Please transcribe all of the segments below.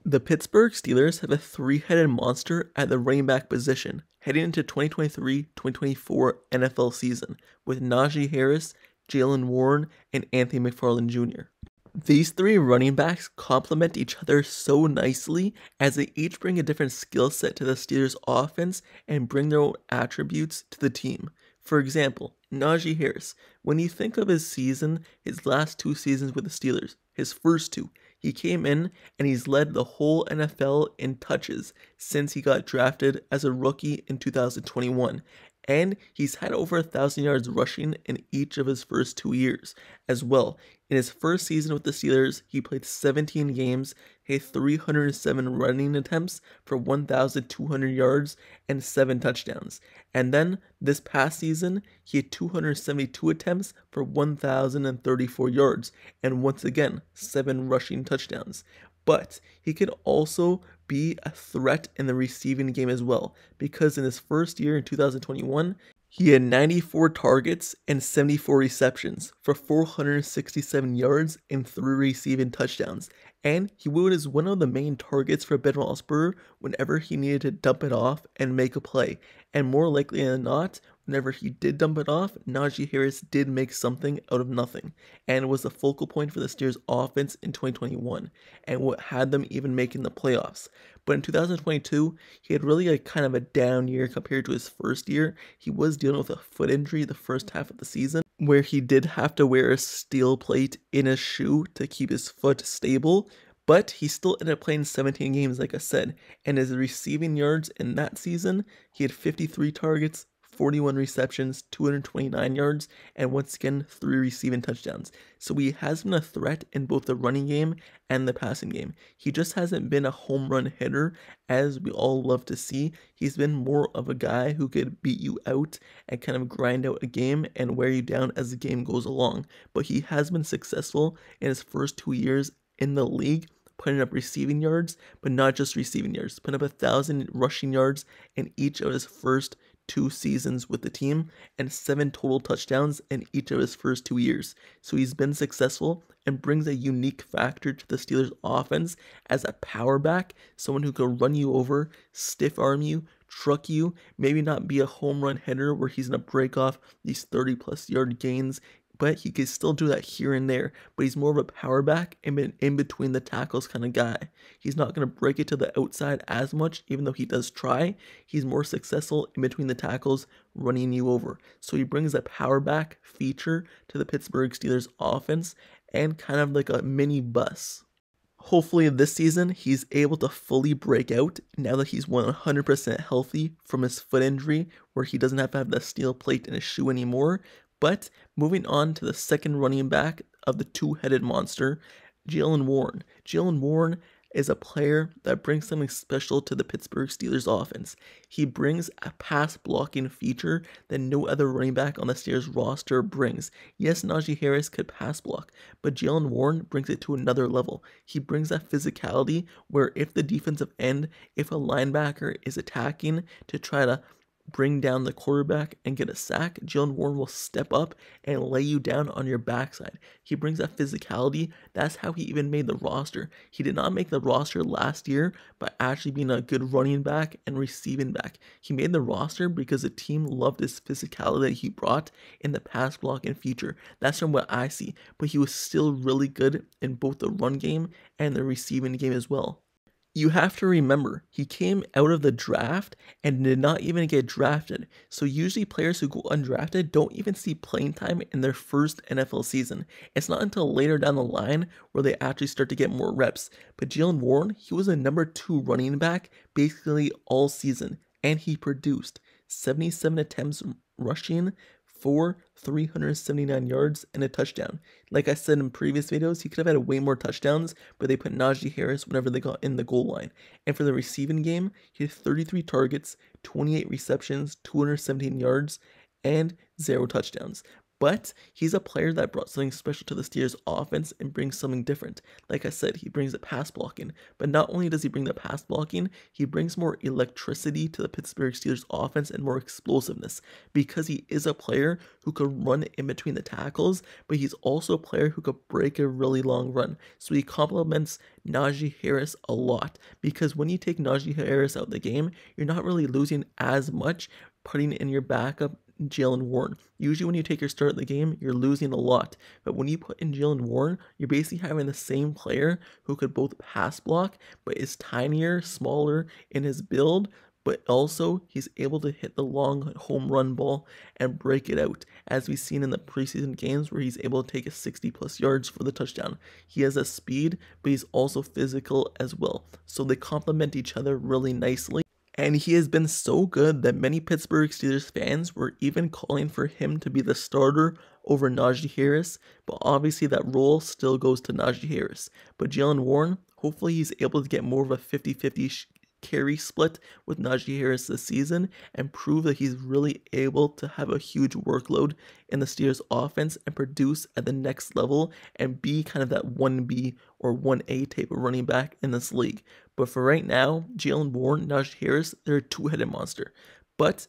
The Pittsburgh Steelers have a three-headed monster at the running back position heading into 2023-2024 NFL season with Najee Harris, Jaylen Warren, and Anthony McFarland Jr. These three running backs complement each other so nicely as they each bring a different skill set to the Steelers' offense and bring their own attributes to the team. For example, Najee Harris, when you think of his season, his last two seasons with the Steelers, his first two, he came in and he's led the whole NFL in touches since he got drafted as a rookie in 2021. And he's had over 1,000 yards rushing in each of his first 2 years as well. In his first season with the Steelers, he played 17 games, had 307 running attempts for 1,200 yards and 7 touchdowns. And then this past season, he had 272 attempts for 1,034 yards and once again 7 rushing touchdowns. But he could also be a threat in the receiving game as well, because in his first year in 2021, he had 94 targets and 74 receptions for 467 yards and 3 receiving touchdowns. And he was one of the main targets for Ben Roethlisberger whenever he needed to dump it off and make a play. And more likely than not, whenever he did dump it off, Najee Harris did make something out of nothing, and was the focal point for the Steelers' offense in 2021, and what had them even making the playoffs. But in 2022, he had really a kind of a down year compared to his first year. He was dealing with a foot injury the first half of the season, where he did have to wear a steel plate in his shoe to keep his foot stable. But he still ended up playing 17 games, like I said, and his receiving yards in that season, he had 53 targets, 41 receptions, 229 yards, and once again, 3 receiving touchdowns. So he has been a threat in both the running game and the passing game. He just hasn't been a home run hitter, as we all love to see. He's been more of a guy who could beat you out and kind of grind out a game and wear you down as the game goes along. But he has been successful in his first 2 years in the league, putting up receiving yards, but not just receiving yards, putting up 1,000 rushing yards in each of his first 2 seasons with the team, and 7 total touchdowns in each of his first 2 years. So he's been successful and brings a unique factor to the Steelers offense as a power back, someone who can run you over, stiff arm you, truck you, maybe not be a home run hitter where he's going to break off these 30+ yard gains, but he could still do that here and there. But he's more of a power back and in between the tackles kind of guy. He's not going to break it to the outside as much, even though he does try. He's more successful in between the tackles, running you over. So he brings a power back feature to the Pittsburgh Steelers offense and kind of like a mini bus. Hopefully this season, he's able to fully break out now that he's 100% healthy from his foot injury, where he doesn't have to have the steel plate in his shoe anymore. But moving on to the second running back of the two-headed monster, Jaylen Warren. Jaylen Warren is a player that brings something special to the Pittsburgh Steelers offense. He brings a pass blocking feature that no other running back on the Steelers roster brings. Yes, Najee Harris could pass block, but Jaylen Warren brings it to another level. He brings that physicality where if the defensive end, if a linebacker is attacking to try to bring down the quarterback and get a sack, Jaylen Warren will step up and lay you down on your backside. He brings that physicality. That's how he even made the roster. He did not make the roster last year by actually being a good running back and receiving back. He made the roster because the team loved his physicality that he brought in the pass blocking feature. That's from what I see. But he was still really good in both the run game and the receiving game as well. You have to remember, he came out of the draft and did not even get drafted. So usually players who go undrafted don't even see playing time in their first NFL season. It's not until later down the line where they actually start to get more reps. But Jaylen Warren, he was a number 2 running back basically all season. And he produced 77 attempts rushing for 379 yards and a touchdown. Like I said in previous videos, he could have had way more touchdowns, but they put Najee Harris whenever they got in the goal line. And for the receiving game, he had 33 targets, 28 receptions, 217 yards, and 0 touchdowns. But he's a player that brought something special to the Steelers offense and brings something different. Like I said, he brings the pass blocking. But not only does he bring the pass blocking, he brings more electricity to the Pittsburgh Steelers offense and more explosiveness. Because he is a player who could run in between the tackles, but he's also a player who could break a really long run. So he complements Najee Harris a lot. Because when you take Najee Harris out of the game, you're not really losing as much putting in your backup Jaylen Warren. Usually when you take your start of the game, you're losing a lot. But when you put in Jaylen Warren, you're basically having the same player who could both pass block, but is tinier, smaller in his build, but also he's able to hit the long home run ball and break it out, as we've seen in the preseason games where he's able to take a 60+ yards for the touchdown. He has a speed, but he's also physical as well. So they complement each other really nicely. And he has been so good that many Pittsburgh Steelers fans were even calling for him to be the starter over Najee Harris, but obviously that role still goes to Najee Harris. But Jaylen Warren, hopefully he's able to get more of a 50-50 carry split with Najee Harris this season and prove that he's really able to have a huge workload in the Steelers offense and produce at the next level and be kind of that 1B or 1A type of running back in this league. But for right now, Jaylen Warren, Najee Harris, they're a two-headed monster. But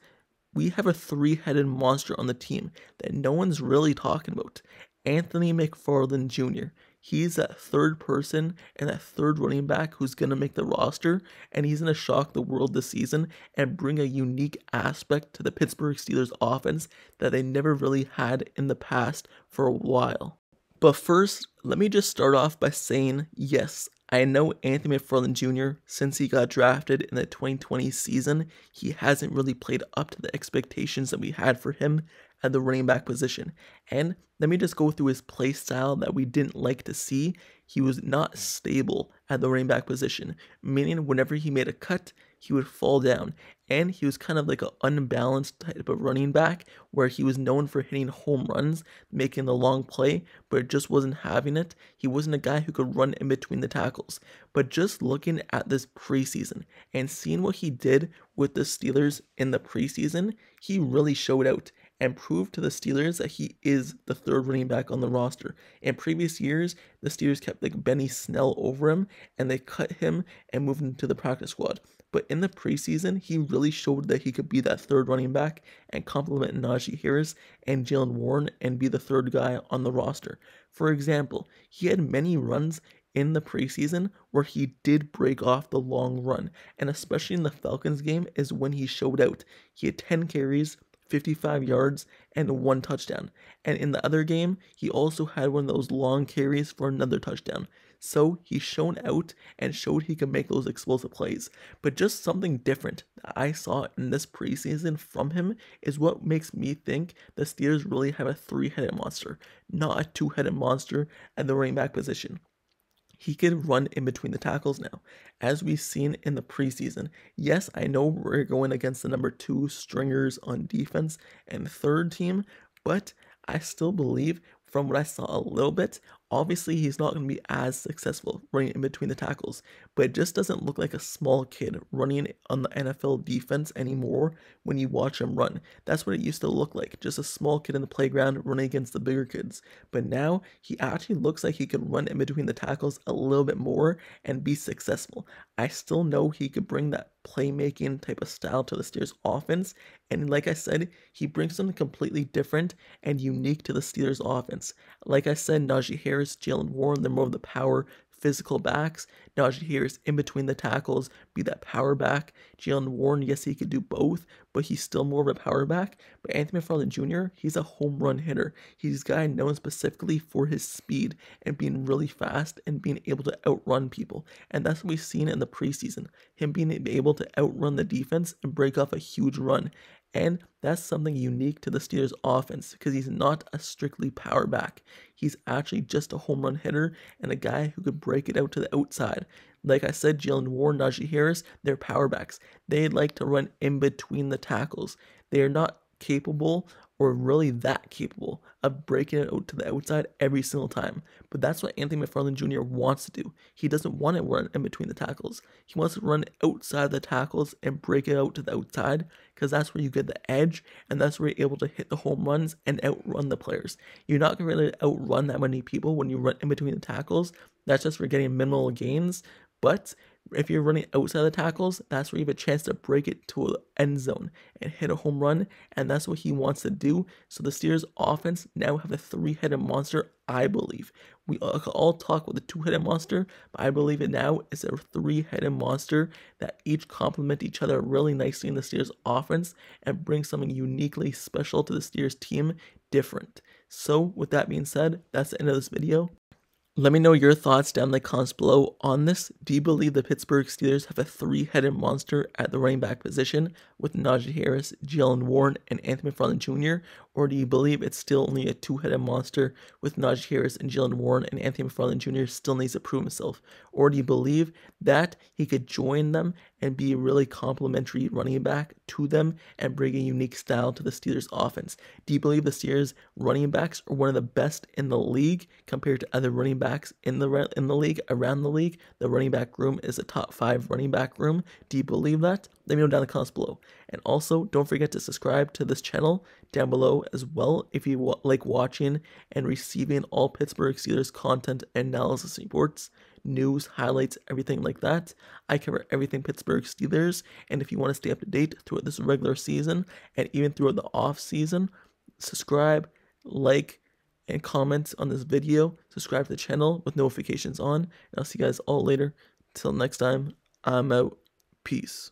we have a three-headed monster on the team that no one's really talking about. Anthony McFarland Jr. He's that third person and that third running back who's going to make the roster, and he's going to shock the world this season and bring a unique aspect to the Pittsburgh Steelers offense that they never really had in the past for a while. But first, let me just start off by saying, yes, I know Anthony McFarland Jr., since he got drafted in the 2020 season, he hasn't really played up to the expectations that we had for him at the running back position. And let me just go through his play style that we didn't like to see. He was not stable at the running back position, meaning whenever he made a cut, he would fall down. And he was kind of like an unbalanced type of running back where he was known for hitting home runs, making the long play, but just wasn't having it. He wasn't a guy who could run in between the tackles. But just looking at this preseason and seeing what he did with the Steelers in the preseason, he really showed out and proved to the Steelers that he is the third running back on the roster. In previous years, the Steelers kept like Benny Snell over him, and they cut him and moved him to the practice squad. But in the preseason, he really showed that he could be that third running back and complement Najee Harris and Jaylen Warren and be the third guy on the roster. For example, he had many runs in the preseason where he did break off the long run, and especially in the Falcons game is when he showed out. He had 10 carries, 55 yards, and 1 touchdown. And in the other game, he also had one of those long carries for another touchdown. So he shone out and showed he could make those explosive plays. But just something different that I saw in this preseason from him is what makes me think the Steelers really have a three-headed monster, not a two-headed monster at the running back position. He could run in between the tackles now, as we've seen in the preseason. Yes, I know we're going against the number 2 stringers on defense and third team, but I still believe from what I saw a little bit, obviously he's not going to be as successful running in between the tackles, but it just doesn't look like a small kid running on the NFL defense anymore when you watch him run. That's what it used to look like, just a small kid in the playground running against the bigger kids. But now he actually looks like he could run in between the tackles a little bit more and be successful. I still know he could bring that playmaking type of style to the Steelers offense, and like I said, he brings something completely different and unique to the Steelers offense. Like I said, Najee Harris, Jaylen Warren, they're more of the power physical backs. Najee Harris in between the tackles, be that power back. Jaylen Warren, yes, he could do both, but he's still more of a power back. But Anthony McFarland Jr., he's a home run hitter. He's a guy known specifically for his speed and being really fast and being able to outrun people. And that's what we've seen in the preseason, him being able to outrun the defense and break off a huge run. And that's something unique to the Steelers offense because he's not a strictly power back. He's actually just a home run hitter and a guy who could break it out to the outside. Like I said, Jaylen Warren, Najee Harris, they're power backs. They like to run in between the tackles. They are not capable or really that capable of breaking it out to the outside every single time. But that's what Anthony McFarland Jr. wants to do. He doesn't want to run in between the tackles. He wants to run outside the tackles and break it out to the outside, because that's where you get the edge, and that's where you're able to hit the home runs and outrun the players. You're not going to really outrun that many people when you run in between the tackles. That's just for getting minimal gains. But if you're running outside the tackles, that's where you have a chance to break it to an end zone and hit a home run, and that's what he wants to do. So the Steelers offense now have a three-headed monster, I believe. We all talk about the two-headed monster, but I believe it now is a three-headed monster that each complement each other really nicely in the Steelers offense and bring something uniquely special to the Steelers team, different. So with that being said, that's the end of this video. Let me know your thoughts down in the comments below on this. Do you believe the Pittsburgh Steelers have a three-headed monster at the running back position with Najee Harris, Jaylen Warren, and Anthony McFarland Jr.? Or do you believe it's still only a two-headed monster with Najee Harris and Jaylen Warren, and Anthony McFarland Jr. still needs to prove himself? Or do you believe that he could join them and be a really complementary running back to them and bring a unique style to the Steelers offense? Do you believe the Steelers running backs are one of the best in the league compared to other running backs in the league, around the league? The running back room is a top 5 running back room. Do you believe that? Let me know down in the comments below. And also, don't forget to subscribe to this channel down below as well if you like watching and receiving all Pittsburgh Steelers content, analysis reports, news, highlights, everything like that. I cover everything Pittsburgh Steelers, and if you want to stay up to date throughout this regular season and even throughout the off season, subscribe, like, and comment on this video. Subscribe to the channel with notifications on, and I'll see you guys all later. Till next time, I'm out. Peace.